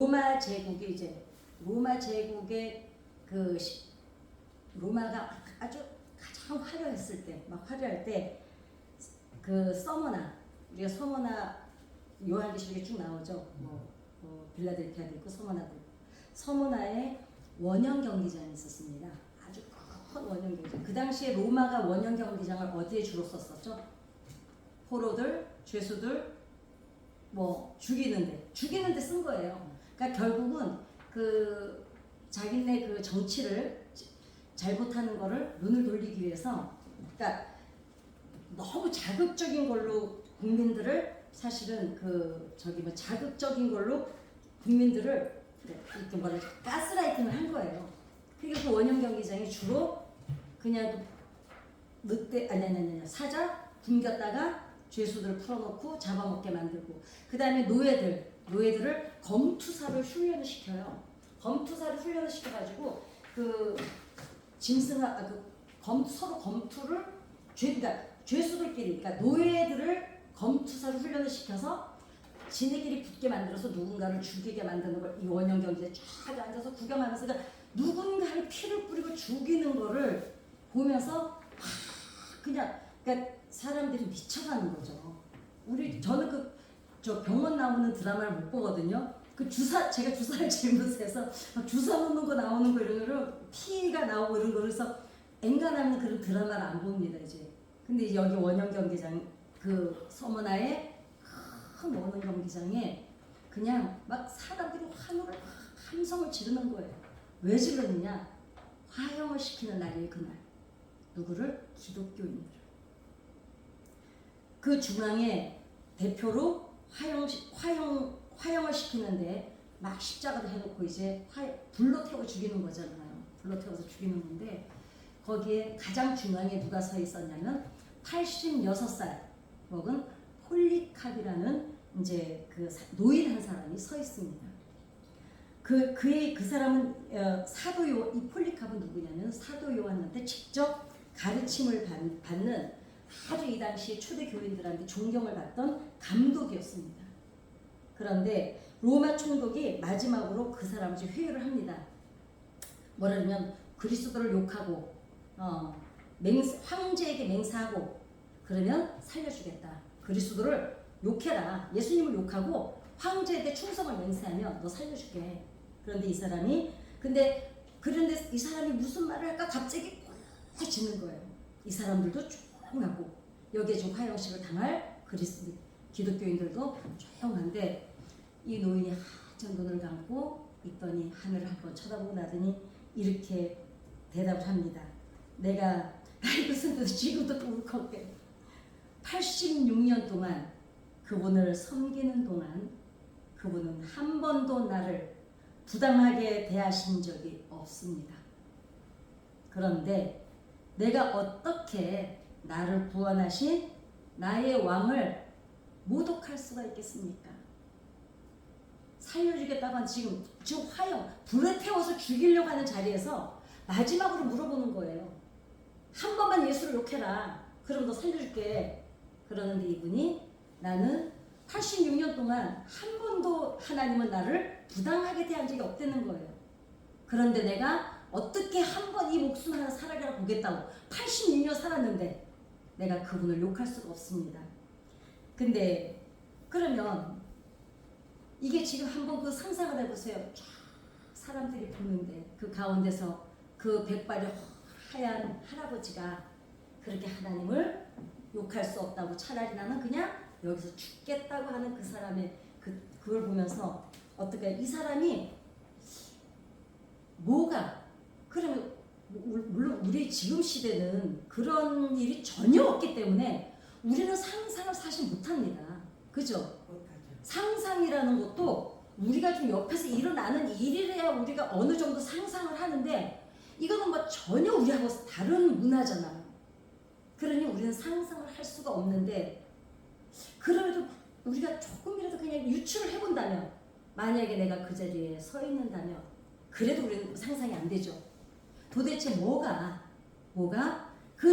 로마 제국의 로마가 아주 가장 화려했을 때, 막 화려할 때 그 우리가 서머나 요한계시록에 쭉 나오죠. 빌라델피아도 있고 서머나도 있고. 서머나에 원형 경기장이 있었습니다. 아주 큰 원형 경기장. 그 당시에 로마가 원형 경기장을 어디에 주로 썼었죠? 포로들, 죄수들 죽이는데 쓴 거예요. 그러니까 결국은 자기네 정치를 잘못하는 거를 눈을 돌리기 위해서, 그러니까 너무 자극적인 걸로 국민들을 사실은 자극적인 걸로 국민들을 이렇게 가스라이팅을 한 거예요. 그러니까 그 원형 경기장이 주로 그냥 사자 굶겼다가 죄수들을 풀어놓고 잡아먹게 만들고, 그 다음에 노예들을 검투사를 훈련을 시켜요. 검투사를 훈련을 시켜가지고 서로 검투를 죄수들끼리, 그러니까 노예들을 검투사를 훈련을 시켜서 지네끼리 붙게 만들어서 누군가를 죽이게 만드는 걸 이 원형 경기장에 쫙 앉아서 구경하면서, 그러니까 누군가를 피를 뿌리고 죽이는 거를 보면서 그러니까 사람들이 미쳐가는 거죠. 저는 병원 나오는 드라마를 못 보거든요. 제가 주사를 잘못해서 주사 놓는 거 나오는 거 이런 거를 피가 나오고 이런 거를 해서 엔간하면 그런 드라마를 안 봅니다 이제. 근데 이제 여기 원형 경기장 서머나의 큰 원형 경기장에 그냥 막 사람들이 함성을 지르는 거예요. 왜 지르느냐? 화형을 시키는 날이에요 그날. 누구를? 기독교인들을. 그 중앙에 대표로 화형을 시키는데 막 십자가를 해놓고 이제 불로 태워 죽이는 거잖아요. 불로 태워서 죽이는 건데, 거기에 가장 중앙에 누가 서 있었냐면 86살 먹은 폴리캅이라는 이제 노인 한 사람이 서 있습니다. 그 사람은 이 폴리캅은 누구냐면 사도 요한한테 직접 가르침을 받는, 아주 이 당시 초대 교인들한테 존경을 받던 감독이었습니다. 그런데 로마 총독이 마지막으로 그 사람을 회유를 합니다. 뭐라냐면 그리스도를 욕하고 황제에게 맹세하고 그러면 살려주겠다. 그리스도를 욕해라. 예수님을 욕하고 황제에게 충성을 맹세하면 너 살려줄게. 그런데 이 사람이 무슨 말을 할까 갑자기 꽉 짖는 거예요. 이 사람들도 조용하고 여기에 좀 화형식을 당할 기독교인들도 조용한데, 이 노인이 한참 눈을 감고 있더니 하늘을 한번 쳐다보고 나더니 이렇게 대답을 합니다. 내가 무슨 지금도 울컥해. 86년 동안 그분을 섬기는 동안 그분은 한 번도 나를 부당하게 대하신 적이 없습니다. 그런데 내가 어떻게 나를 구원하신 나의 왕을 모독할 수가 있겠습니까? 살려주겠다고 한 지금 화형, 불에 태워서 죽이려고 하는 자리에서 마지막으로 물어보는 거예요. 한 번만 예수를 욕해라. 그럼 너 살려줄게. 그러는데 이분이 나는 86년 동안 한 번도 하나님은 나를 부당하게 대한 적이 없다는 거예요. 그런데 내가 어떻게 한 번 이 목숨 하나 살아가라 보겠다고 86년 살았는데 내가 그분을 욕할 수가 없습니다. 근데 그러면 이게 지금 한번 상상을 해보세요. 쫙 사람들이 보는데 그 가운데서 그 백발이 하얀 할아버지가 그렇게 하나님을 욕할 수 없다고, 차라리 나는 그냥 여기서 죽겠다고 하는 그 사람의 그걸 보면서 어떻게 이 사람이 그러면 물론 우리 지금 시대는 그런 일이 전혀 없기 때문에 우리는 상상을 사실 못합니다. 그죠? 상상이라는 것도 우리가 좀 옆에서 일어나는 일이래야 우리가 어느 정도 상상을 하는데, 이거는 전혀 우리하고 다른 문화잖아요. 그러니 우리는 상상을 할 수가 없는데, 그래도 우리가 조금이라도 그냥 유추를 해본다면, 만약에 내가 그 자리에 서 있는다면 그래도 우리는 상상이 안 되죠. 도대체 뭐가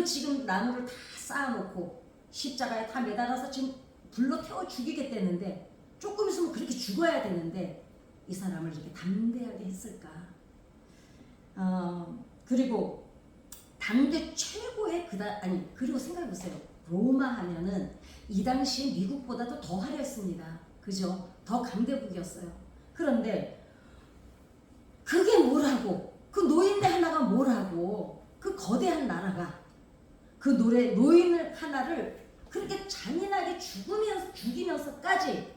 지금 나무를 다 쌓아놓고 십자가에 다 매달아서 지금 불로 태워 죽이겠다는데, 조금 있으면 그렇게 죽어야 되는데 이 사람을 이렇게 담대하게 했을까? 그리고 당대 최고의 그리고 생각해보세요. 로마 하면은 이 당시 미국보다도 더 화려했습니다. 그죠? 더 강대국이었어요. 그런데 그게 뭐라고? 그 노인네 하나가 뭐라고? 그 거대한 나라가 그 노인을 하나를 그렇게 잔인하게 죽이면서까지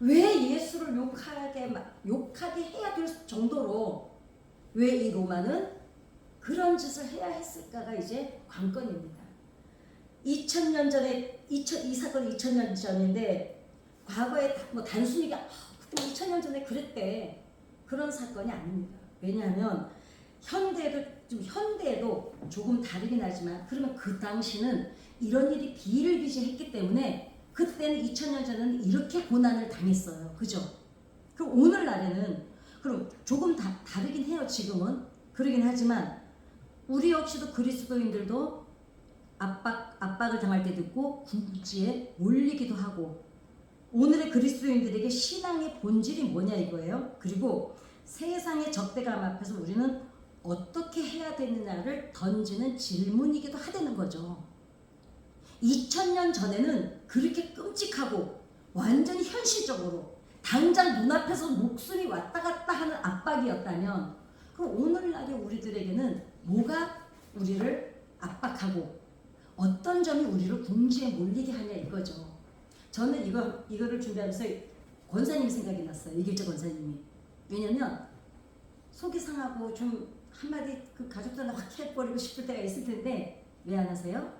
왜 예수를 욕하게 해야 될 정도로 왜 이 로마는 그런 짓을 해야 했을까가 이제 관건입니다. 2000년 전에 이 사건이 2000년 전인데 과거에 뭐 단순히 그때 2000년 전에 그랬대 그런 사건이 아닙니다. 왜냐하면 현대에도 조금 다르긴 하지만 그러면 그 당시는 이런 일이 비일비재했기 때문에 그때는 2000년 전에는 이렇게 고난을 당했어요. 그죠? 그럼 오늘날에는 그럼 조금 다르긴 해요. 지금은 그러긴 하지만 우리 역시도 그리스도인들도 압박을 당할 때도 있고 궁지에 몰리기도 하고 오늘의 그리스도인들에게 신앙의 본질이 뭐냐 이거예요. 그리고 세상의 적대감 앞에서 우리는 어떻게 해야 되느냐를 던지는 질문이기도 하다는 거죠. 2000년 전에는 그렇게 끔찍하고 완전히 현실적으로 당장 눈앞에서 목숨이 왔다 갔다 하는 압박이었다면 그럼 오늘날의 우리들에게는 뭐가 우리를 압박하고 어떤 점이 우리를 궁지에 몰리게 하냐 이거죠. 저는 이거를 준비하면서 권사님 생각이 났어요. 이길재 권사님이. 왜냐면 속이 상하고 좀 한마디 그 가족들한테 확 해버리고 싶을 때가 있을 텐데 왜 안 하세요?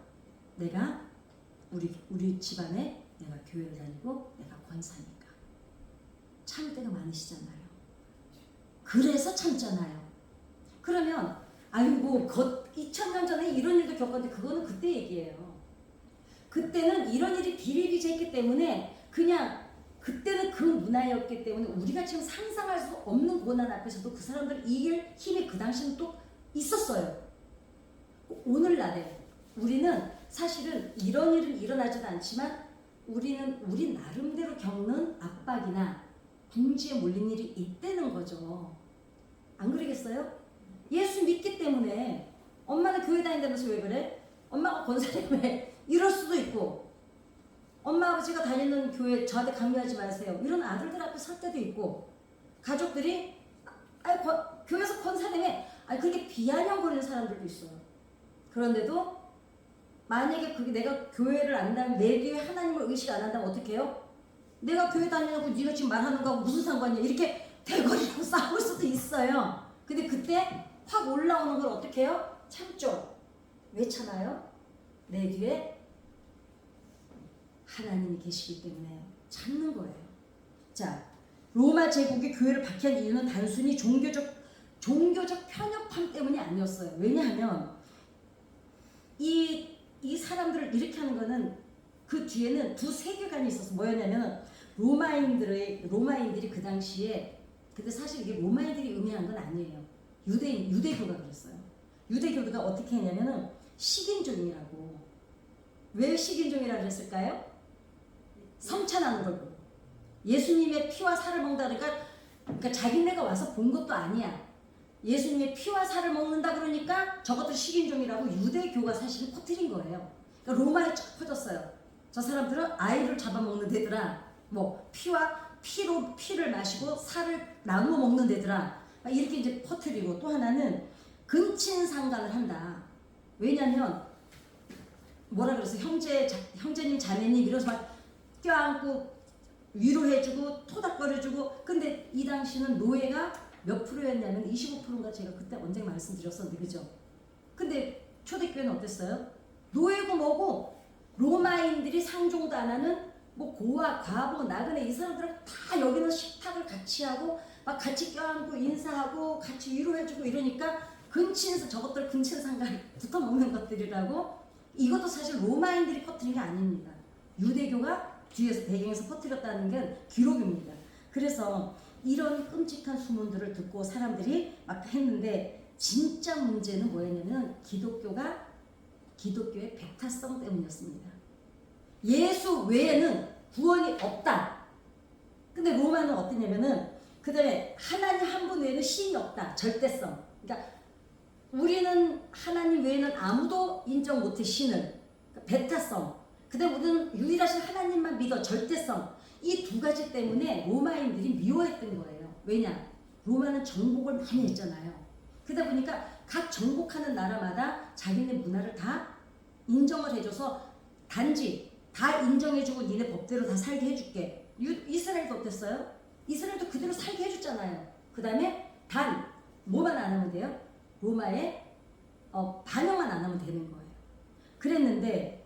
내가 우리 집안에 내가 교회를 다니고 내가 권사니까 참을 때가 많으시잖아요. 그래서 참잖아요. 그러면 아이고 2000년 전에 이런 일도 겪었는데 그거는 그때 얘기예요. 그때는 이런 일이 비일비재했기 때문에 그냥 그때는 그 문화였기 때문에 우리가 지금 상상할 수 없는 고난 앞에서도 그 사람들 이길 힘이 그 당시는 또 있었어요. 오늘날에 우리는 사실은 이런 일은 일어나지도 않지만 우리는 우리 나름대로 겪는 압박이나 궁지에 몰린 일이 있다는 거죠. 안 그러겠어요? 예수 믿기 때문에 엄마는 교회 다닌다면서 왜 그래? 엄마가 권사님 왜 이럴 수도 있고 엄마 아버지가 다니는 교회 저한테 강요하지 마세요. 이런 아들들 앞에 설 때도 있고 가족들이 교회에서 권사님에 그렇게 비아냥거리는 사람들도 있어요. 그런데도 만약에 그게 내가 교회를 안 다니면 내 교회 하나님을 의식 안 한다면 어떻게 해요? 내가 교회 다니냐고 네가 지금 말하는 거하고 무슨 상관이야? 이렇게 대거리로 싸울 수도 있어요. 근데 그때 확 올라오는 걸 어떻게 해요? 참죠. 왜 참아요? 내 뒤에 하나님이 계시기 때문에 참는 거예요. 자, 로마 제국이 교회를 박해한 이유는 단순히 종교적 편협함 때문이 아니었어요. 왜냐하면 이 사람들을 이렇게 하는 거는 그 뒤에는 두 세계관이 있어서 뭐였냐면 로마인들이 그 당시에 근데 사실 이게 로마인들이 의미한 건 아니에요. 유대교가 그랬어요. 유대교가 어떻게 했냐면은 식인종이라고. 왜 식인종이라고 그랬을까요? 성찬하는 걸 보고 예수님의 피와 살을 먹는다 그러니까 자기네가 와서 본 것도 아니야. 예수님의 피와 살을 먹는다 그러니까 저것들 식인종이라고 유대교가 사실은 퍼뜨린 거예요. 그러니까 로마에 쫙 퍼졌어요. 저 사람들은 아이를 잡아먹는 데더라. 뭐 피를 마시고 살을 나누어 먹는 데더라. 이렇게 이제 퍼뜨리고 또 하나는 근친상간을 한다. 왜냐면 뭐라 그랬어요? 형제님 자매님 이러면서 막 껴안고 위로해주고 토닥거려주고 근데 이 당시는 노예가 몇 프로였냐면 25%인가 제가 그때 언제 말씀드렸었는데 그죠? 근데 초대교회는 어땠어요? 노예고 뭐고 로마인들이 상종도 안 하는 뭐 고아, 과부, 나그네 이 사람들은 다 여기는 식탁을 같이 하고 막 같이 껴안고 인사하고 같이 위로해주고 이러니까 저것들 근친상간 붙어 먹는 것들이라고 이것도 사실 로마인들이 퍼뜨린 게 아닙니다. 유대교가 뒤에서 배경에서 퍼뜨렸다는 게 기록입니다. 그래서 이런 끔찍한 소문들을 듣고 사람들이 막 했는데 진짜 문제는 뭐였냐면 기독교의 배타성 때문이었습니다. 예수 외에는 구원이 없다. 근데 로마는 어땠냐면은 그 다음에 하나님 한 분 외에는 신이 없다. 절대성. 그러니까 우리는 하나님 외에는 아무도 인정 못해 신을. 그러니까 배타성. 그 다음에 우리는 유일하신 하나님만 믿어. 절대성. 이 두 가지 때문에 로마인들이 미워했던 거예요. 왜냐? 로마는 정복을 많이 했잖아요. 그러다 보니까 각 정복하는 나라마다 자기네 문화를 다 인정을 해줘서 단지 다 인정해주고 니네 법대로 다 살게 해줄게. 이스라엘도 어땠어요? 이스라엘도 그대로 살게 해줬잖아요. 그 다음에 단 뭐만 안 하면 돼요? 로마에 반영만 안 하면 되는 거예요. 그랬는데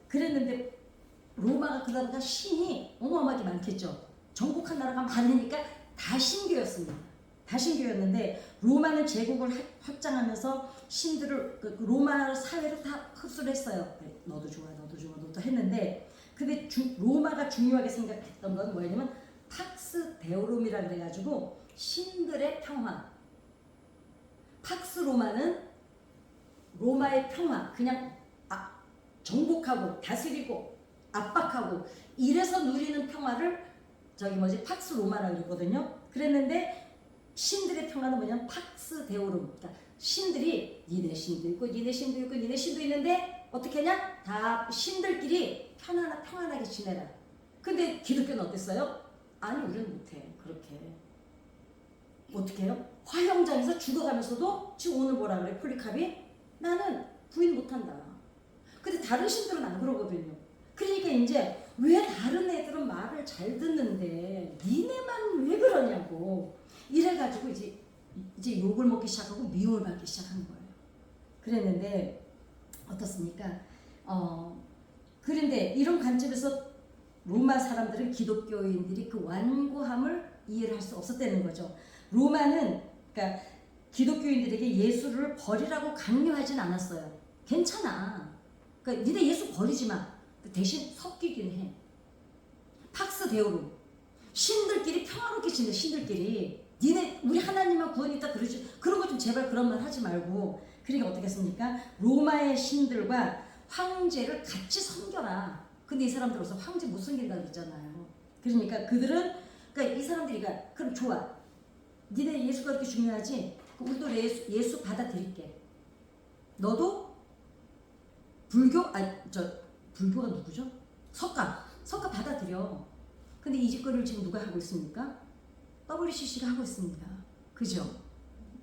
그랬는데 로마가 그러다가 신이 어마어마하게 많겠죠. 정복한 나라가 많으니까 다 신교였습니다. 다 신교였는데 로마는 제국을 확장하면서 신들을 로마 사회로 다 흡수를 했어요. 너도 좋아, 너도 좋아, 너도 했는데 근데 로마가 중요하게 생각했던 건 뭐냐면 팍스 데오룸이라 그래가지고 신들의 평화. 팍스 로마는 로마의 평화. 그냥 정복하고 다스리고 압박하고 이래서 누리는 평화를 팍스 로마라고 그러거든요. 그랬는데 신들의 평화는 뭐냐면 팍스 데오룸. 그러니까 신들이 니네 신도 있고 니네 신도 있고 니네 신도 있는데 어떻게 하냐? 다 신들끼리 평안하게 지내라. 근데 기독교는 어땠어요? 아니 우리는 못해. 그렇게. 어떻게 해요? 화형장에서 죽어가면서도 지금 오늘 뭐라 그래? 폴리캅이 나는 부인 못한다. 근데 다른 신들은 안 그러거든요. 그러니까 이제 왜 다른 애들은 말을 잘 듣는데 니네만 왜 그러냐고 이래가지고 이제 욕을 먹기 시작하고 미움을 받기 시작한 거예요. 그랬는데 어떻습니까? 그런데 이런 관점에서 로마 사람들은 기독교인들이 그 완고함을 이해를 할 수 없었다는 거죠. 로마는 그러니까 기독교인들에게 예수를 버리라고 강요하진 않았어요. 괜찮아. 그러니까 니네 예수 버리지 마. 대신 섞이긴 해. 팍스 데오룸. 신들끼리 평화롭게 지내. 신들끼리. 니네 우리 하나님만 구원이 있다 그러지. 그런 거 좀 제발 그런 말 하지 말고. 그러니까 어떻게 했습니까? 로마의 신들과 황제를 같이 섬겨라. 근데 이 사람들로서 황제 못 섬긴다 그랬잖아요. 그러니까 그러니까 이 사람들이 그럼 좋아. 니네 예수가 그렇게 중요하지? 우리도 예수 받아들일게. 너도 불교가 누구죠? 석가 받아들여. 근데 이 짓거리를 지금 누가 하고 있습니까? WCC가 하고 있습니다. 그죠?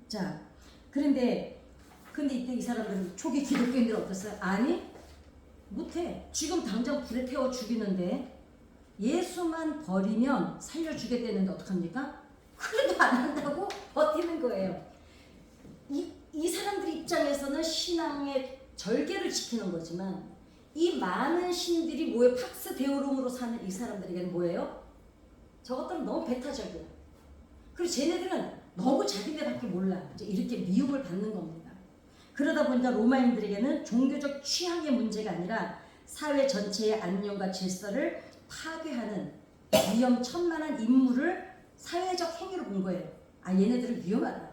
자, 근데 이때 이 사람들은 초기 기독교인들은 어땠어요? 아니, 못해. 지금 당장 불에 태워 죽이는데 예수만 버리면 살려주겠다는데 어떡합니까? 그래도 안 한다고 버티는 거예요. 이 사람들 입장에서는 신앙의 절개를 지키는 거지만 이 많은 신들이 뭐예요? 팍스 데오룸으로 사는 이 사람들에게는 뭐예요? 저것들은 너무 배타적이야. 그리고 쟤네들은 너무 자기네밖에 몰라. 이제 이렇게 미움을 받는 겁니다. 그러다 보니까 로마인들에게는 종교적 취향의 문제가 아니라 사회 전체의 안녕과 질서를 파괴하는 위험천만한 임무를 사회적 행위로 본 거예요. 얘네들은 위험하다.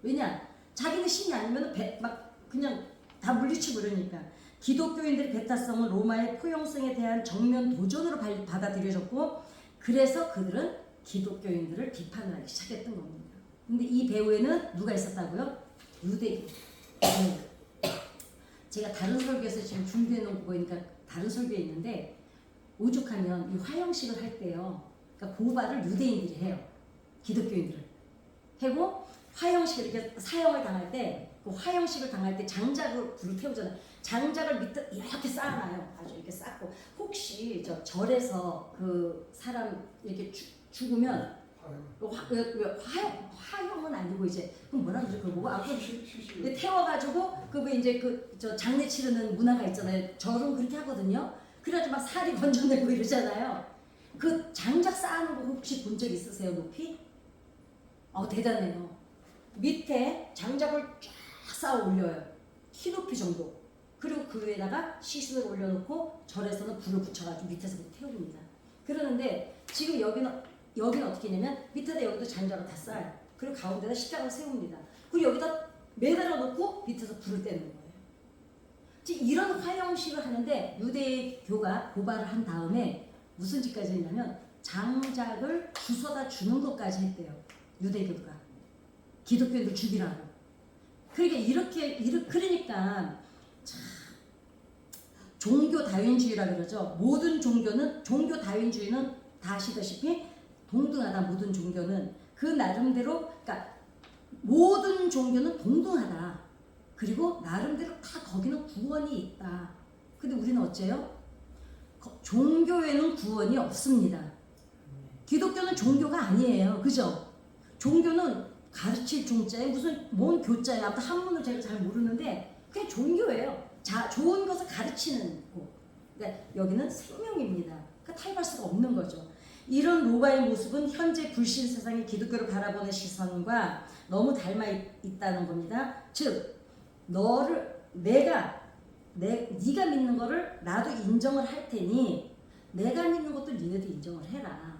왜냐? 자기네 신이 아니면 막 그냥 다 물리치고 그러니까. 기독교인들의 배타성은 로마의 포용성에 대한 정면 도전으로 받아들여졌고 그래서 그들은 기독교인들을 비판을 하기 시작했던 겁니다. 근데 이 배후에는 누가 있었다고요? 유대인. 제가 다른 설교에서 지금 준비해 놓은 거니까 다른 설교에 있는데 오죽하면 이 화형식을 할 때요. 그러니까 고발을 유대인들이 해요. 기독교인들을. 하고 화형식을 이렇게 사형을 당할 때 그 화형식을 당할 때 장작을 불을 태우잖아요. 장작을 밑에 이렇게 쌓아놔요. 아주 이렇게 쌓고 혹시 절에서 그 사람 이렇게 죽으면 화형은 아니고 이제 그럼 뭐라 그러죠? 그 뭐고 태워가지고 이제 저 장례 치르는 문화가 있잖아요. 절은 그렇게 하거든요. 그래가지고 막 살이 건져내고 이러잖아요. 그 장작 쌓아놓은 거 혹시 본 적 있으세요? 높이? 대단해요. 밑에 장작을 쫙 쌓아 올려요. 키 높이 정도. 그리고 그 위에다가 시신을 올려놓고 절에서는 불을 붙여가지고 밑에서 태웁니다. 그러는데 지금 여기는 어떻게 했냐면 밑에다 여기도 장작을 다 쌓아요. 그리고 가운데다 십자가를 세웁니다. 그리고 여기다 매달아 놓고 밑에서 불을 떼는 거예요. 지금 이런 화형식을 하는데 유대교가 고발을 한 다음에 무슨 짓까지 했냐면 장작을 주워다 주는 것까지 했대요. 유대교가 기독교인들 죽이라고. 그러니까 그러니까 참 종교 다윈주의라 그러죠. 모든 종교는 종교 다윈주의는 다 아시다시피 동등하다. 모든 종교는 그 나름대로 그러니까 모든 종교는 동등하다. 그리고 나름대로 다 거기는 구원이 있다. 근데 우리는 어째요? 종교에는 구원이 없습니다. 기독교는 종교가 아니에요. 그죠? 종교는 가르칠 종자에 무슨 뭔 교자예요. 아무튼 한문을 제가 잘 모르는데 그냥 종교예요. 좋은 것을 가르치는 곳. 그러니까 여기는 생명입니다. 그러니까 타협할 수가 없는 거죠. 이런 로마의 모습은 현재 불신 세상의 기독교를 바라보는 시선과 너무 닮아 있다는 겁니다. 즉 네가 믿는 거를 나도 인정을 할 테니 내가 믿는 것도 니네도 인정을 해라.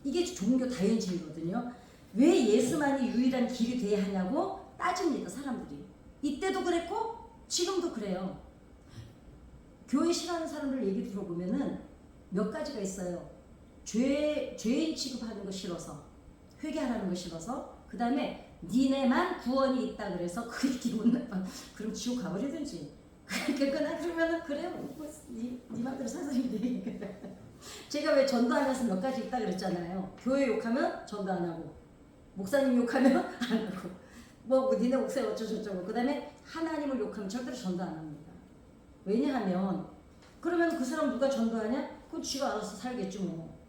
이게 종교 다윈주의거든요. 왜 예수만이 유일한 길이 돼야 하냐고 따집니다. 사람들이. 이때도 그랬고 지금도 그래요. 교회 싫어하는 사람들 얘기 들어보면은 몇 가지가 있어요. 죄인 취급하는 거 싫어서, 회개하라는 거 싫어서, 그 다음에 니네만 구원이 있다 그래서 그게 기분 나빠. 그럼 지옥 가버리든지. 그러면은 그래요. 니 맘대로 사서인데. 제가 왜 전도하면서 몇 가지 있다 그랬잖아요. 교회 욕하면 전도 안 하고, 목사님 욕하면 안 하고, 뭐 니네 목사님 어쩌고저쩌고. 그 다음에 하나님을 욕하면 절대로 전도 안 합니다. 왜냐하면 그러면 그 사람 누가 전도하냐? 그건 쥐가 알아서 살겠지 뭐.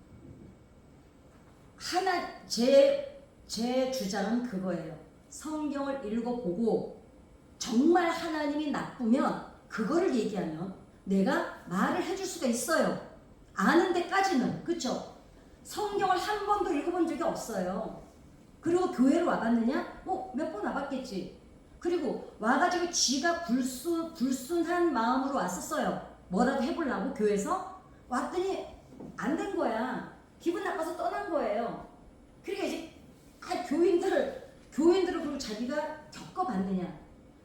제 주장은 그거예요. 성경을 읽어보고 정말 하나님이 나쁘면 그거를 얘기하면 내가 말을 해줄 수가 있어요. 아는 데까지는. 그쵸? 성경을 한 번도 읽어본 적이 없어요. 그리고 교회를 와봤느냐? 몇 번 와봤겠지. 그리고 와가지고 쥐가 불순한 마음으로 왔었어요. 뭐라도 해보려고 교회에서 왔더니 안 된 거야. 기분 나빠서 떠난 거예요. 그러니까 이제 교인들을 그리고 자기가 겪어봤느냐.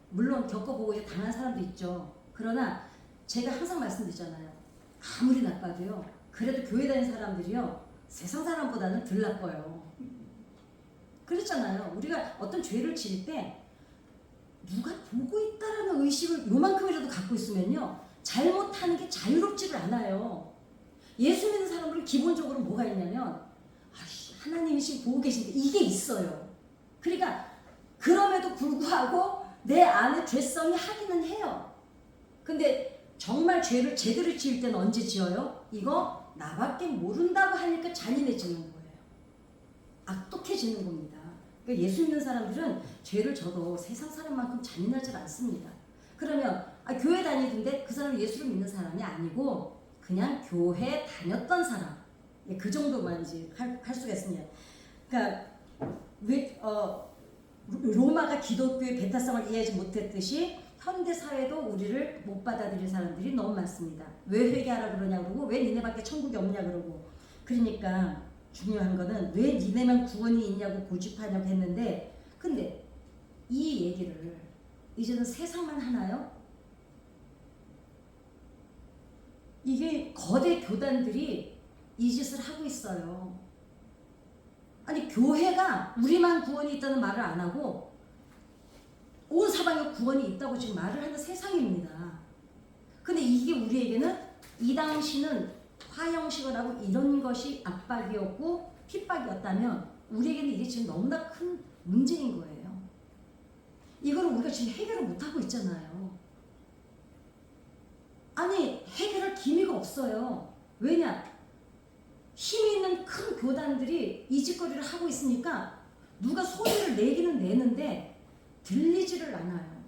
물론 겪어보고 이제 당한 사람도 있죠. 그러나 제가 항상 말씀드리잖아요. 아무리 나빠도요. 그래도 교회 다니는 사람들이요. 세상 사람보다는 덜 나빠요. 그랬잖아요. 우리가 어떤 죄를 지을 때 누가 보고 있다라는 의식을 요만큼이라도 갖고 있으면요. 잘못하는 게 자유롭지를 않아요. 예수 믿는 사람들은 기본적으로 뭐가 있냐면 하나님이 지금 보고 계신데 이게 있어요. 그러니까 그럼에도 불구하고 내 안에 죄성이 하기는 해요. 근데 정말 죄를 제대로 지을 때는 언제 지어요? 이거 나밖에 모른다고 하니까 잔인해지는 거예요. 악독해지는 겁니다. 그러니까 예수 믿는 사람들은 죄를 져도 세상 사람만큼 잔인하지 않습니다. 그러면 교회 다니던데 그 사람은 예수를 믿는 사람이 아니고 그냥 교회 다녔던 사람. 그 정도만 이제 할 수가 있습니다. 그러니까 로마가 기독교의 배타성을 이해하지 못했듯이 현대 사회도 우리를 못 받아들일 사람들이 너무 많습니다. 왜 회개하라 그러냐 그러고 왜 니네밖에 천국이 없냐 그러고. 그러니까 중요한 거는 왜 니네만 구원이 있냐고 고집하냐고 했는데 근데 이 얘기를 이제는 세상만 하나요? 이게 거대 교단들이 이 짓을 하고 있어요. 아니 교회가 우리만 구원이 있다는 말을 안 하고 온 사방에 구원이 있다고 지금 말을 하는 세상입니다. 근데 이게 우리에게는 이 당시는 화형식을 하고 이런 것이 압박이었고 핍박이었다면 우리에게는 이게 지금 너무나 큰 문제인 거예요. 이걸 우리가 지금 해결을 못하고 있잖아요. 아니 해결할 기미가 없어요. 왜냐? 힘 있는 큰 교단들이 이 짓거리를 하고 있으니까 누가 소리를 내기는 내는데 들리지를 않아요.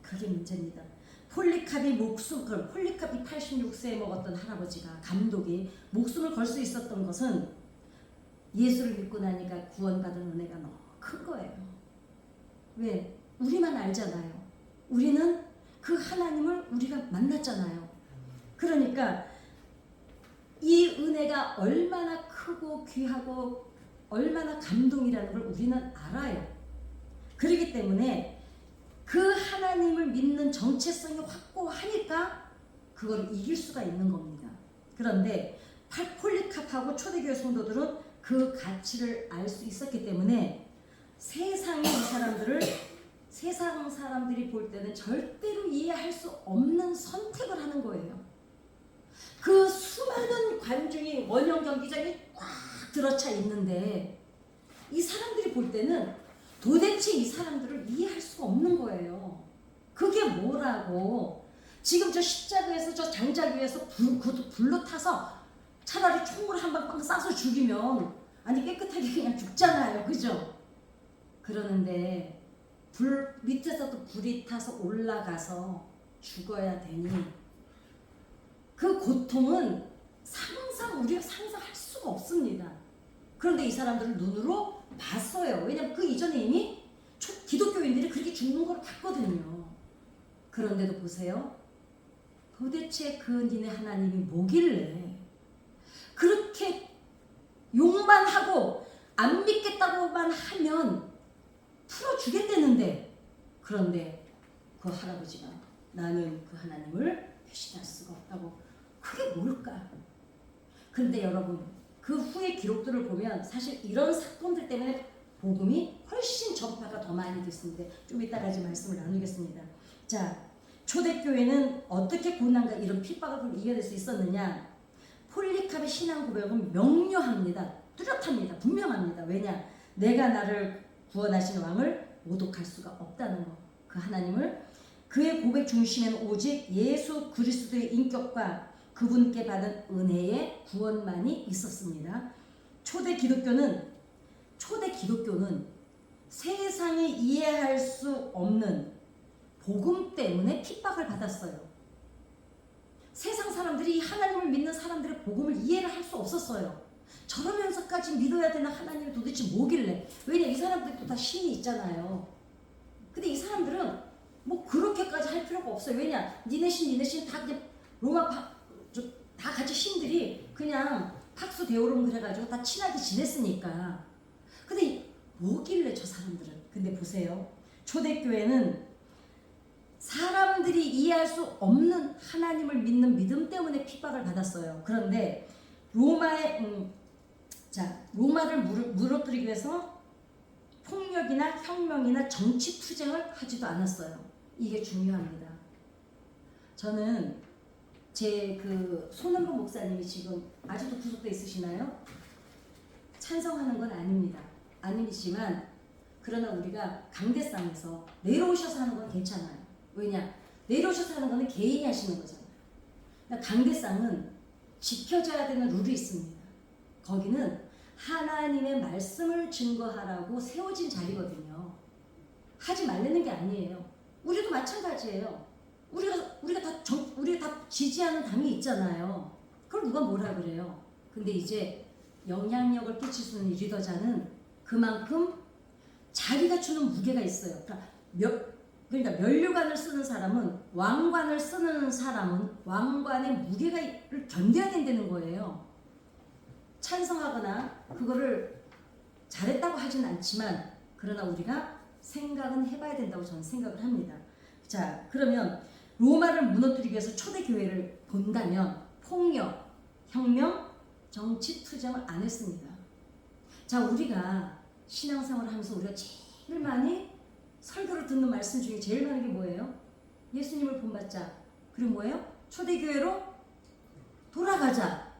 그게 문제입니다. 폴리캅이 86세에 먹었던 할아버지가 감독이 목숨을 걸 수 있었던 것은 예수를 믿고 나니까 구원받은 은혜가 너무 큰 거예요. 왜? 우리만 알잖아요. 우리는 그 하나님을 우리가 만났잖아요. 그러니까 이 은혜가 얼마나 크고 귀하고 얼마나 감동이라는 걸 우리는 알아요. 그렇기 때문에 그 하나님을 믿는 정체성이 확고하니까 그걸 이길 수가 있는 겁니다. 그런데 폴리카프하고 초대교회 성도들은 그 가치를 알 수 있었기 때문에 세상 사람들이 볼 때는 절대로 이해할 수 없는 선택을 하는 거예요. 그 수많은 관중이 원형 경기장에 꽉 들어차 있는데 이 사람들이 볼 때는 도대체 이 사람들을 이해할 수가 없는 거예요. 그게 뭐라고? 지금 저 십자가에서 저 장작 위에서 불로 타서 차라리 총으로 한 방 쏴서 죽이면 아니 깨끗하게 그냥 죽잖아요. 그죠? 그러는데 불 밑에서도 불이 타서 올라가서 죽어야 되니 그 고통은 우리가 상상할 수가 없습니다. 그런데 이 사람들은 눈으로 봤어요. 왜냐면 그 이전에 이미 기독교인들이 그렇게 죽는 걸 봤거든요. 그런데도 보세요. 도대체 그 니네 하나님이 뭐길래 그렇게 욕만 하고 안 믿겠다고만 하면 풀어주겠다는데, 그런데 그 할아버지가 나는 그 하나님을 배신할 수가 없다고. 그게 뭘까? 근데 여러분, 그 후의 기록들을 보면 사실 이런 사건들 때문에 복음이 훨씬 전파가 더 많이 됐습니다. 좀 이따까지 말씀을 나누겠습니다. 자, 초대교회는 어떻게 고난과 이런 핍박을 이겨낼 수 있었느냐? 폴리카프의 신앙 고백은 명료합니다. 뚜렷합니다. 분명합니다. 왜냐? 내가 나를 구원하신 왕을 모독할 수가 없다는 것. 그 하나님을, 그의 고백 중심에는 오직 예수 그리스도의 인격과 그분께 받은 은혜의 구원만이 있었습니다. 초대 기독교는 세상이 이해할 수 없는 복음 때문에 핍박을 받았어요. 세상 사람들이 하나님을 믿는 사람들의 복음을 이해를 할 수 없었어요. 저러면서까지 믿어야 되는 하나님이 도대체 뭐길래? 왜냐, 이 사람들도 다 신이 있잖아요. 근데 이 사람들은 뭐 그렇게까지 할 필요가 없어요. 왜냐, 니네 신 다 그냥 로마 다 같이 신들이 그냥 팍수 데오름 그래가지고 다 친하게 지냈으니까. 근데 뭐길래 저 사람들은? 근데 보세요. 초대교회는 사람들이 이해할 수 없는 하나님을 믿는 믿음 때문에 핍박을 받았어요. 그런데 로마를 무너뜨리기 위해서 폭력이나 혁명이나 정치 투쟁을 하지도 않았어요. 이게 중요합니다. 저는 제 그 손은보 목사님이 지금 아직도 구속돼 있으시나요? 찬성하는 건 아니지만 그러나 우리가 강대상에서 내려오셔서 하는 건 괜찮아요. 왜냐? 내려오셔서 하는 거는 개인이 하시는 거잖아요. 그러니까 강대상은 지켜져야 되는 룰이 있습니다. 거기는 하나님의 말씀을 증거하라고 세워진 자리거든요. 하지 말라는 게 아니에요. 우리도 마찬가지예요. 우리가 다 지지하는 당이 있잖아요. 그걸 누가 뭐라 그래요? 근데 이제 영향력을 끼칠 수 있는 리더자는 그만큼 자기가 주는 무게가 있어요. 그러니까 면류관을 쓰는 사람은, 왕관을 쓰는 사람은 왕관의 무게를 견뎌야 된다는 거예요. 찬성하거나 그거를 잘했다고 하지는 않지만 그러나 우리가 생각은 해봐야 된다고 저는 생각을 합니다. 자, 그러면 로마를 무너뜨리기 위해서 초대교회를 본다면 폭력, 혁명, 정치 투쟁을 안 했습니다. 자, 우리가 신앙생활을 하면서 우리가 제일 많이 설교를 듣는 말씀 중에 제일 많은 게 뭐예요? 예수님을 본받자. 그리고 뭐예요? 초대교회로 돌아가자.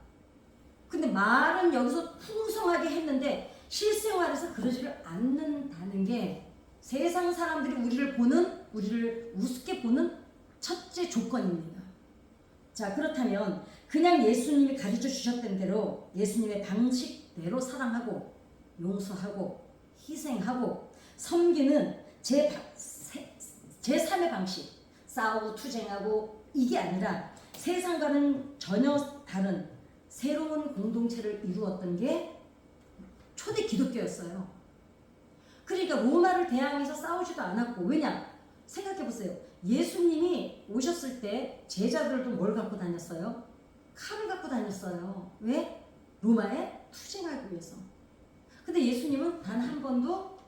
근데 말은 여기서 풍성하게 했는데 실생활에서 그러지를 않는다는 게 세상 사람들이 우리를 우습게 보는 첫째 조건입니다. 자, 그렇다면 그냥 예수님이 가르쳐 주셨던 대로 예수님의 방식대로 사랑하고 용서하고 희생하고 섬기는 제3의 방식, 싸우고 투쟁하고 이게 아니라 세상과는 전혀 다른 새로운 공동체를 이루었던 게 초대 기독교였어요. 그러니까 로마를 대항해서 싸우지도 않았고, 왜냐? 생각해보세요. 예수님이 오셨을 때 제자들도 뭘 갖고 다녔어요? 칼을 갖고 다녔어요. 왜? 로마에 투쟁하기 위해서. 근데 예수님은 단 한 번도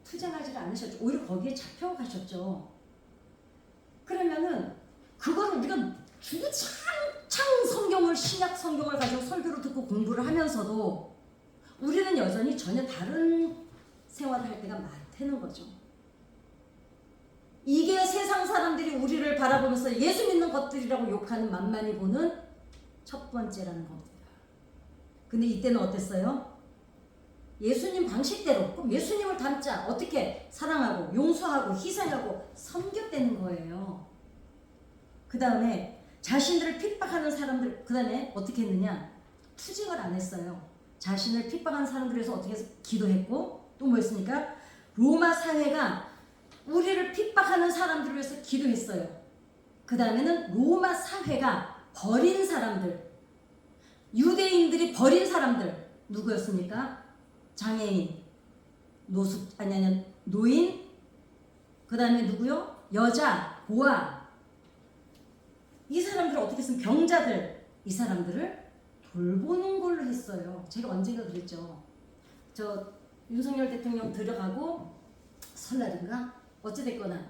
투쟁하지 않으셨죠. 오히려 거기에 잡혀가셨죠. 그러면은 그거를 우리가 창 성경을 신약 성경을 가지고 설교를 듣고 공부를 하면서도 우리는 여전히 전혀 다른 생활을 할 때가 많다는 거죠. 이게 세상 사람들이 우리를 바라보면서 예수 믿는 것들이라고 욕하는 만만히 보는 첫 번째라는 겁니다. 근데 이때는 어땠어요? 예수님 방식대로, 그럼 예수님을 닮자. 어떻게? 사랑하고 용서하고 희생하고 섬겼다는 거예요. 그 다음에 자신들을 핍박하는 사람들, 그 다음에 어떻게 했느냐? 투쟁을 안 했어요. 자신을 핍박하는 사람들에서 어떻게 해서 기도했고, 또 뭐 했습니까? 로마 사회가 우리를 핍박하는 사람들을 위해서 기도했어요. 그 다음에는 로마 사회가 버린 사람들, 유대인들이 버린 사람들 누구였습니까? 장애인, 노인, 그 다음에 누구요? 여자, 고아. 이 사람들을 어떻게 했으면 병자들, 이 사람들을 돌보는 걸로 했어요. 제가 언젠가 그랬죠. 저 윤석열 대통령 들어가고 설날인가? 어찌됐거나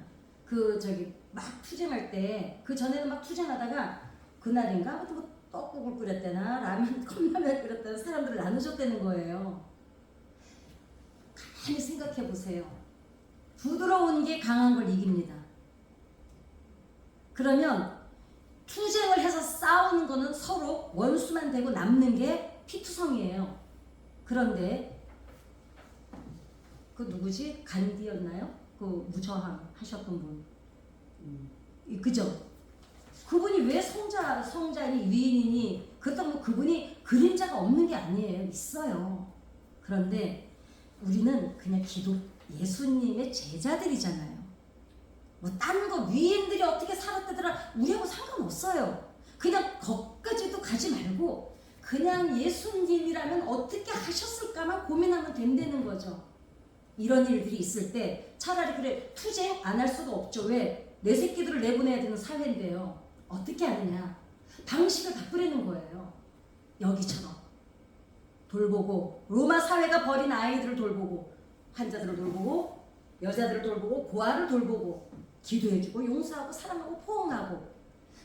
막 투쟁할 때, 그 전에는 막 투쟁하다가 그날인가? 뭐 떡국을 끓였대나 라면 컵라면 끓였다는 사람들을 나누셨다는 거예요. 가만히 생각해 보세요. 부드러운 게 강한 걸 이깁니다. 그러면 투쟁을 해서 싸우는 거는 서로 원수만 되고 남는 게 피투성이에요. 그런데 그 누구지? 간디였나요? 그 무저항 하셨던 분. 그죠? 그분이 왜 성자니 위인이니? 그렇다고 그분이 그림자가 없는 게 아니에요. 있어요. 그런데 우리는 그냥 예수님의 제자들이잖아요. 뭐 딴 거 위인들이 어떻게 살았다더라 우리하고 상관없어요. 그냥 거기까지도 가지 말고 그냥 예수님이라면 어떻게 하셨을까만 고민하면 된다는 거죠. 이런 일들이 있을 때 차라리 그래 투쟁 안 할 수가 없죠. 왜? 내 새끼들을 내보내야 되는 사회인데요. 어떻게 하느냐? 방식을 바꾸려는 거예요. 여기처럼 돌보고, 로마 사회가 버린 아이들을 돌보고, 환자들을 돌보고, 여자들을 돌보고, 고아를 돌보고, 기도해주고, 용서하고, 사랑하고, 포옹하고.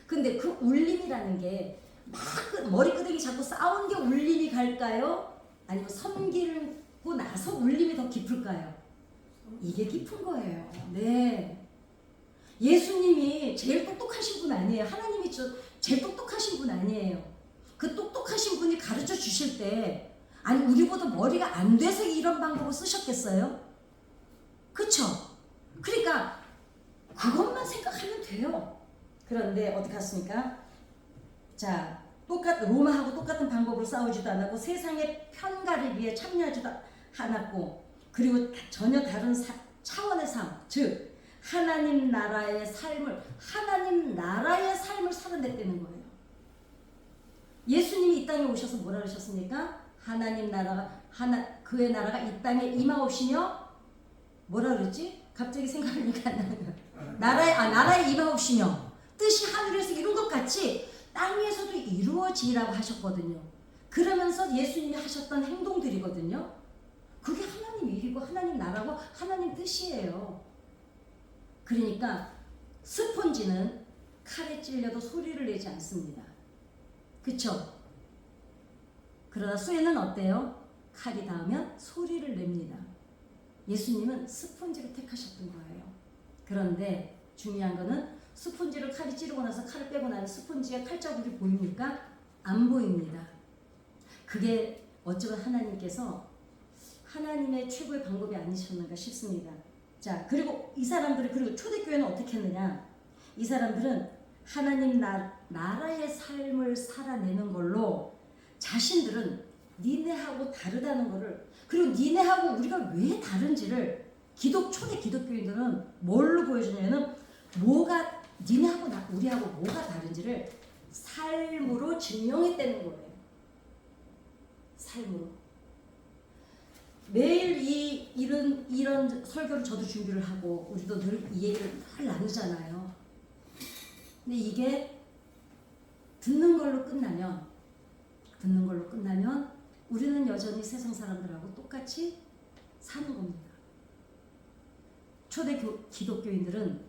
근데 그 울림이라는 게 막 머리끄댕이 잡고 싸운 게 울림이 갈까요? 아니면 섬기고 나서 울림이 더 깊을까요? 이게 깊은 거예요. 네. 예수님이 제일 똑똑하신 분 아니에요. 하나님이 제일 똑똑하신 분 아니에요. 그 똑똑하신 분이 가르쳐 주실 때, 아니 우리보다 머리가 안 돼서 이런 방법을 쓰셨겠어요? 그쵸? 그러니까 그것만 생각하면 돼요. 그런데 어떻게 하십니까? 자, 로마하고 똑같은 방법으로 싸우지도 않았고 세상의 편가를 위해 참여하지도 않았고, 그리고 전혀 다른 차원의 삶, 즉 하나님 나라의 삶을 살아냈다는 거예요. 예수님이 이 땅에 오셔서 뭐라 그러셨습니까? 그의 나라가 이 땅에 임하옵시며, 뭐라 그랬지? 갑자기 생각하니까 안 나는 거야. 나라에 임하옵시며, 뜻이 하늘에서 이룬 것 같이 땅에서도 이루어지라고 하셨거든요. 그러면서 예수님이 하셨던 행동들이거든요. 그게 하나님 일이고 하나님 나라고 하나님 뜻이에요. 그러니까 스폰지는 칼에 찔려도 소리를 내지 않습니다. 그쵸? 그러나 쇠는 어때요? 칼이 닿으면 소리를 냅니다. 예수님은 스폰지를 택하셨던 거예요. 그런데 중요한 거는 스폰지를 칼이 찌르고 나서 칼을 빼고 나면 스폰지에 칼자국이 보입니까? 안 보입니다. 그게 어쩌면 하나님의 최고의 방법이 아니셨는가 싶습니다. 자, 그리고 그리고 초대교회는 어떻게 했느냐? 이 사람들은 하나님 나라의 삶을 살아내는 걸로 자신들은 니네하고 다르다는 거를, 그리고 니네하고 우리가 왜 다른지를 초대 기독교인들은 뭘로 보여주냐면 니네하고 우리하고 뭐가 다른지를 삶으로 증명했다는 거예요. 삶으로. 매일 이런 설교를 저도 준비를 하고 우리도 늘 이 얘기를 늘 나누잖아요. 근데 이게 듣는 걸로 끝나면 우리는 여전히 세상 사람들하고 똑같이 사는 겁니다. 초대 기독교인들은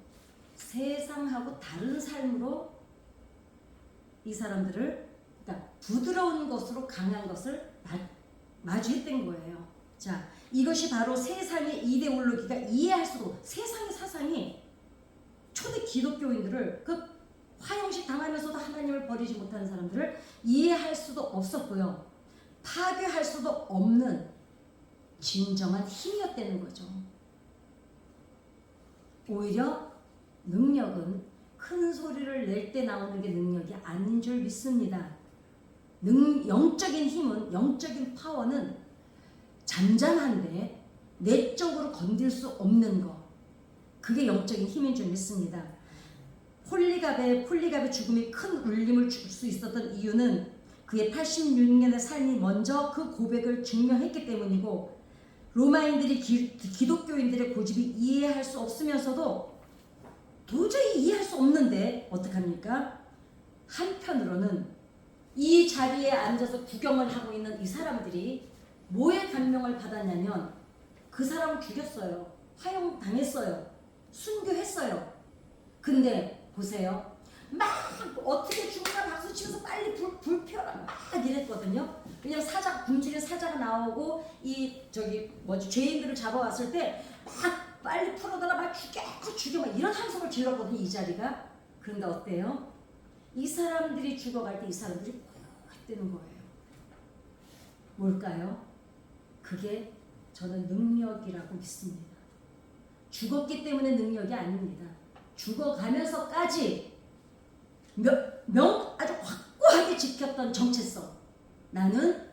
세상하고 다른 삶으로 이 사람들을 그러니까 부드러운 것으로 강한 것을 마주했던 거예요. 자, 이것이 바로 세상의 이데올로기가 이해할 수도 세상의 사상이 초대 기독교인들을 그 화형식 당하면서도 하나님을 버리지 못하는 사람들을 이해할 수도 없었고요. 파괴할 수도 없는 진정한 힘이었다는 거죠. 오히려 능력은 큰 소리를 낼 때 나오는 게 능력이 아닌 줄 믿습니다. 영적인 힘은, 영적인 파워는 잠잠한데 내적으로 건들 수 없는 거, 그게 영적인 힘인 줄 믿습니다. 폴리갑의 죽음이 큰 울림을 줄 수 있었던 이유는 그의 86년의 삶이 먼저 그 고백을 증명했기 때문이고, 로마인들이 기독교인들의 고집이 이해할 수 없으면서도 도저히 이해할 수 없는데 어떡합니까? 한편으로는 이 자리에 앉아서 구경을 하고 있는 이 사람들이 뭐에 감명을 받았냐면 그 사람을 죽였어요. 화형당했어요. 순교했어요. 근데 보세요. 막 어떻게 죽나 박수치면서 빨리 불 펴라 막 이랬거든요. 그냥 굶주린 사자가 나오고 죄인들을 잡아왔을 때 막 빨리 풀어달라 막 죽여 막 이런 함성을 질렀거든요. 이 자리가. 그런데 어때요? 이 사람들이 죽어갈 때 이 사람들이 꼭 뜨는 거예요. 뭘까요? 그게 저는 능력이라고 믿습니다. 죽었기 때문에 능력이 아닙니다. 죽어가면서까지 아주 확고하게 지켰던 정체성. 나는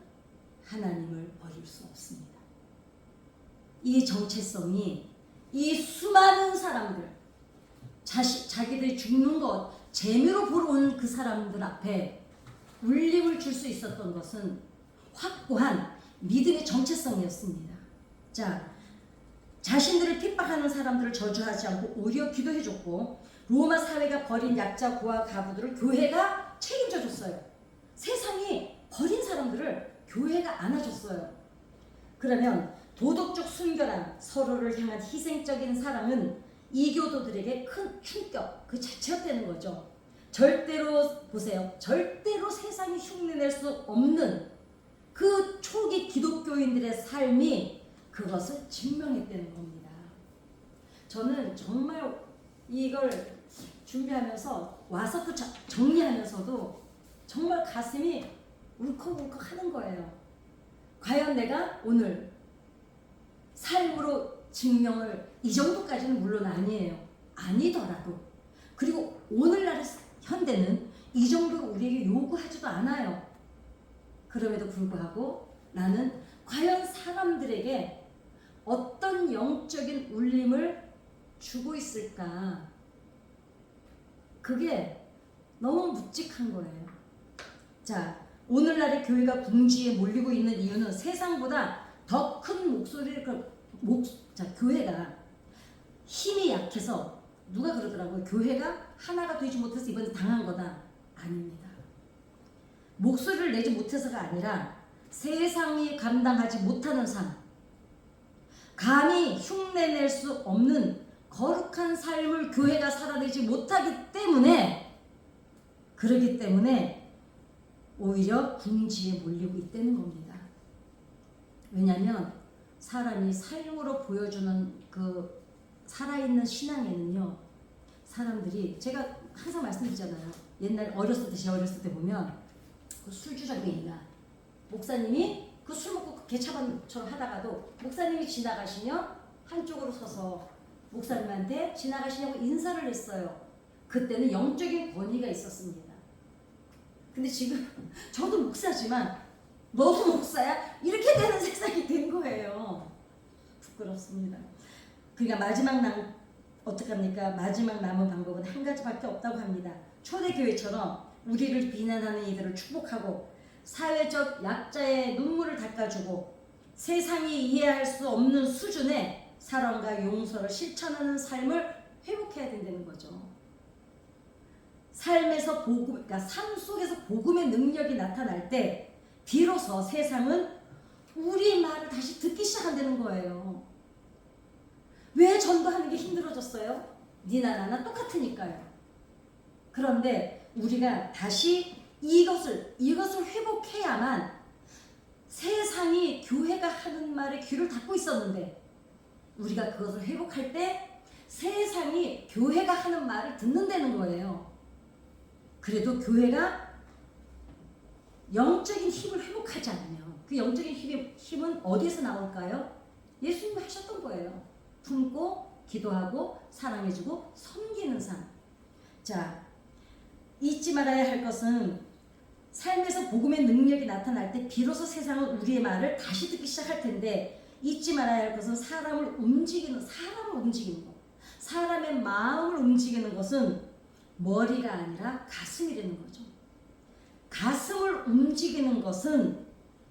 하나님을 버릴 수 없습니다. 이 정체성이 이 수많은 사람들, 자기들이 죽는 것 재미로 보러 온 그 사람들 앞에 울림을 줄 수 있었던 것은 확고한 믿음의 정체성이었습니다. 자, 자신들을 핍박하는 사람들을 저주하지 않고 오히려 기도해줬고, 로마 사회가 버린 약자 고아 가부들을 교회가 책임져줬어요. 세상이 버린 사람들을 교회가 안아줬어요. 그러면 도덕적 순결함, 서로를 향한 희생적인 사랑은 이교도들에게 큰 충격 그 자체였다는 거죠. 절대로 보세요. 절대로 세상이 흉내낼 수 없는 그 초기 기독교인들의 삶이 그것을 증명했다는 겁니다. 저는 정말 이걸 준비하면서 와서 또 정리하면서도 정말 가슴이 울컥울컥 하는 거예요. 과연 내가 오늘 삶으로 증명을 이 정도까지는 물론 아니에요. 아니더라도, 그리고 오늘날의 현대는 이 정도로 우리에게 요구하지도 않아요. 그럼에도 불구하고 나는 과연 사람들에게 어떤 영적인 울림을 주고 있을까? 그게 너무 묵직한 거예요. 자, 오늘날의 교회가 궁지에 몰리고 있는 이유는 세상보다 더 큰 목소리를 교회가 힘이 약해서, 누가 그러더라고요. 교회가 하나가 되지 못해서 이번에 당한 거다. 아닙니다. 목소리를 내지 못해서가 아니라 세상이 감당하지 못하는 삶, 감히 흉내낼 수 없는 거룩한 삶을 교회가 살아내지 못하기 때문에, 그러기 때문에 오히려 궁지에 몰리고 있다는 겁니다. 왜냐하면 사람이 삶으로 보여주는 그 살아있는 신앙에는요, 사람들이, 제가 항상 말씀드리잖아요. 옛날 제 어렸을 때 보면 그 술주정뱅이나 목사님이 그 술 먹고 개차반처럼 하다가도 목사님이 지나가시면 한쪽으로 서서 목사님한테 지나가시냐고 인사를 했어요. 그때는 영적인 권위가 있었습니다. 근데 지금 저도 목사지만 너도 목사야? 이렇게 되는 세상이 된 거예요. 부끄럽습니다. 그러니까 어떡합니까? 마지막 남은 방법은 한 가지밖에 없다고 합니다. 초대교회처럼 우리를 비난하는 이들을 축복하고 사회적 약자의 눈물을 닦아주고 세상이 이해할 수 없는 수준의 사랑과 용서를 실천하는 삶을 회복해야 된다는 거죠. 삶에서 그러니까 삶 속에서 복음의 능력이 나타날 때 비로소 세상은 우리 말을 다시 듣기 시작한다는 거예요. 왜 전도하는 게 힘들어졌어요? 니나 나나 똑같으니까요. 그런데 우리가 다시 이것을 회복해야만 세상이 교회가 하는 말에 귀를 닫고 있었는데 우리가 그것을 회복할 때 세상이 교회가 하는 말을 듣는다는 거예요. 그래도 교회가 영적인 힘을 회복하지 않으면 그 영적인 힘은 어디에서 나올까요? 예수님이 하셨던 거예요. 품고 기도하고 사랑해주고 섬기는 삶. 자, 잊지 말아야 할 것은 삶에서 복음의 능력이 나타날 때 비로소 세상은 우리의 말을 다시 듣기 시작할 텐데 잊지 말아야 할 것은 사람을 움직이는 것. 사람의 마음을 움직이는 것은 머리가 아니라 가슴이라는 거죠. 가슴을 움직이는 것은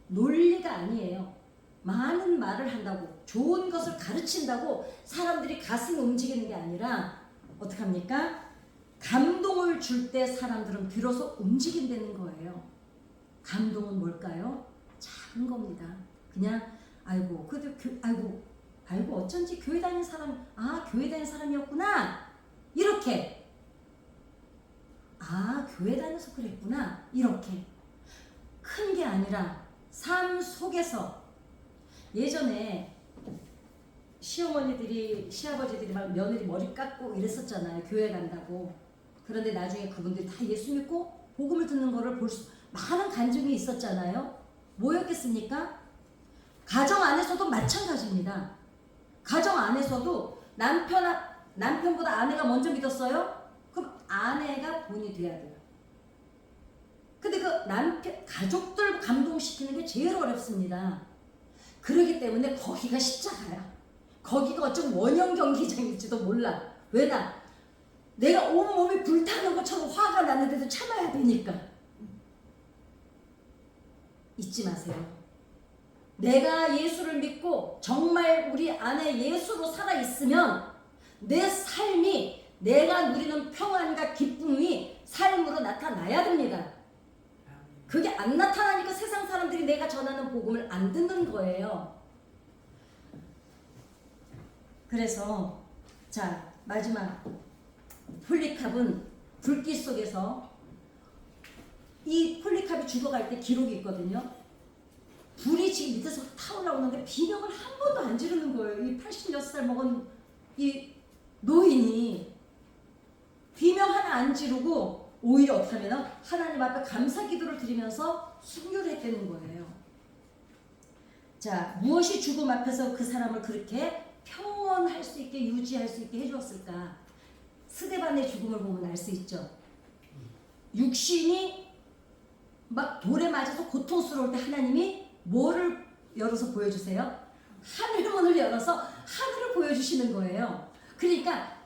논리가 아니에요. 많은 말을 한다고 좋은 것을 가르친다고 사람들이 가슴이 움직이는 게 아니라 어떻게 합니까? 감동을 줄 때 사람들은 비로소 움직인다는 거예요. 감동은 뭘까요? 작은 겁니다. 그냥 아이고 어쩐지 교회 다니는 사람 교회 다니는 사람이었구나 이렇게 교회 다녀서 그랬구나 이렇게 큰 게 아니라 삶 속에서 예전에 시아버지들이 막 며느리 머리 깎고 이랬었잖아요. 교회 간다고. 그런데 나중에 그분들이 다 예수 믿고 복음을 듣는 거를 많은 간증이 있었잖아요. 뭐였겠습니까? 가정 안에서도 마찬가지입니다. 가정 안에서도 남편보다 아내가 먼저 믿었어요? 그럼 아내가 본이 돼야 돼요. 근데 그 가족들 감동시키는 게 제일 어렵습니다. 그렇기 때문에 거기가 십자가야. 거기가 어쩜 원형 경기장일지도 몰라. 왜냐? 내가 온몸이 불타는 것처럼 화가 나는데도 참아야 되니까. 잊지 마세요. 내가 예수를 믿고 정말 우리 안에 예수로 살아있으면 내 삶이 내가 누리는 평안과 기쁨이 삶으로 나타나야 됩니다. 그게 안 나타나니까 세상 사람들이 내가 전하는 복음을 안 듣는 거예요. 그래서 자 마지막 폴리캅은 불길 속에서 이 폴리캅이 죽어갈 때 기록이 있거든요. 불이 지금 밑에서 타올라오는데 비명을 한 번도 안 지르는 거예요. 이 86살 먹은 이 노인이 비명 하나 안 지르고 오히려 어떻게 하면 하나님 앞에 감사 기도를 드리면서 순교를 했다는 거예요. 자, 무엇이 죽음 앞에서 그 사람을 그렇게 평온할 수 있게 유지할 수 있게 해주었을까? 스데반의 죽음을 보면 알 수 있죠. 육신이 막 돌에 맞아서 고통스러울 때 하나님이 뭐를 열어서 보여주세요? 하늘문을 열어서 하늘을 보여주시는 거예요. 그러니까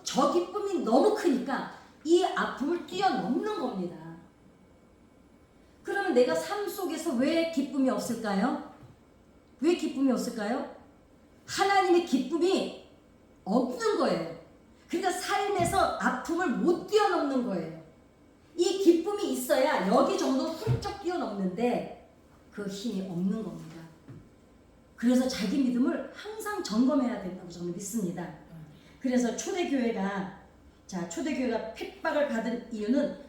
저 기쁨이 너무 크니까 이 아픔을 뛰어넘는 겁니다. 그러면 내가 삶 속에서 왜 기쁨이 없을까요? 왜 기쁨이 없을까요? 하나님의 기쁨이 없는 거예요. 그러니까 삶에서 아픔을 못 뛰어넘는 거예요. 이 기쁨이 있어야 여기 정도 훌쩍 뛰어넘는데 그 힘이 없는 겁니다. 그래서 자기 믿음을 항상 점검해야 된다고 저는 믿습니다. 그래서 초대교회가 핍박을 받은 이유는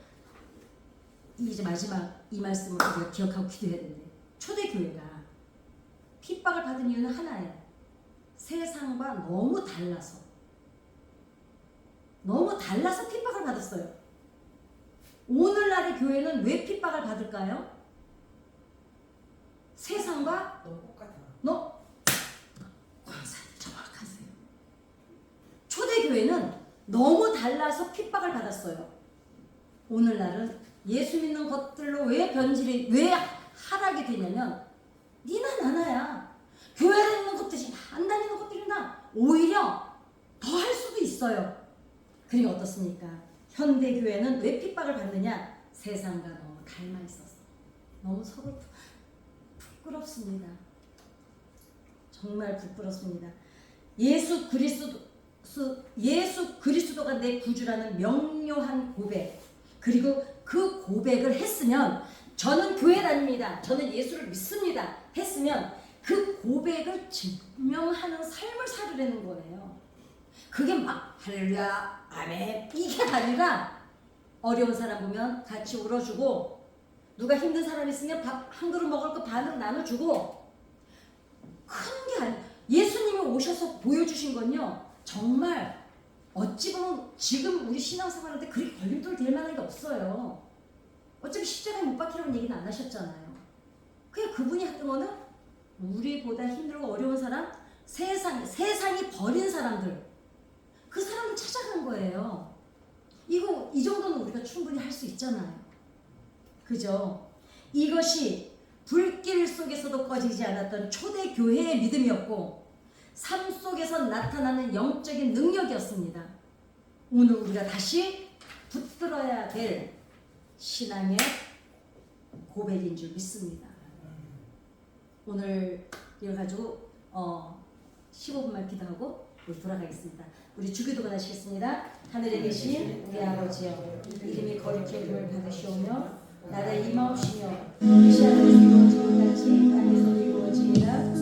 이제 마지막 이 말씀을 우리가 기억하고 기도해야 되는데 초대교회가 핍박을 받은 이유는 하나예요. 세상과 너무 달라서 핍박을 받았어요. 오늘날의 교회는 왜 핍박을 받을까요? 세상과 너무 똑같아. 권사님 정확하세요. 초대교회는 너무 달라서 핍박을 받았어요. 오늘날은 예수 믿는 것들로 왜 하락이 되냐면 니나 나나야. 교회 다니는 것들이 안 다니는 것들이 나. 오히려 더 할 수도 있어요. 그러니까 어떻습니까? 현대교회는 왜 핍박을 받느냐? 세상과 너무 닮아 있어서. 너무 서로 부끄럽습니다. 정말 부끄럽습니다. 예수 그리스도가 내 구주라는 명료한 고백, 그리고 그 고백을 했으면 저는 교회 다닙니다. 저는 예수를 믿습니다. 했으면 그 고백을 증명하는 삶을 살으려는 거예요. 그게 막 할렐루야 아멘 이게 아니라 어려운 사람 보면 같이 울어주고, 누가 힘든 사람 있으면 밥 한 그릇 먹을 거 반으로 나눠주고, 큰 게 아니에요. 예수님이 오셔서 보여주신 건요, 정말 어찌 보면 지금 우리 신앙생활한테 그렇게 걸림돌 될 만한 게 없어요. 어차피 십자가에 못 박히라는 얘기는 안 하셨잖아요. 그냥 그분이 했던 거는 우리보다 힘들고 어려운 사람, 세상이 버린 사람들, 그 사람을 찾아간 거예요. 이 정도는 우리가 충분히 할 수 있잖아요. 그죠? 이것이 불길 속에서도 꺼지지 않았던 초대 교회의 믿음이었고, 삶 속에서 나타나는 영적인 능력이었습니다. 오늘 우리가 다시 붙들어야 될 신앙의 고백인 줄 믿습니다. 오늘 이걸 가지고 15분만 기도하고 우리 돌아가겠습니다. 우리 주기도문 하시겠습니다. 하늘에 계신 우리 아버지여, 이름이 거룩히 여김을 받으시오며 나라의 임하옵시며 이 시간에 이루어지는 같이 땅에서도 이루어지리라.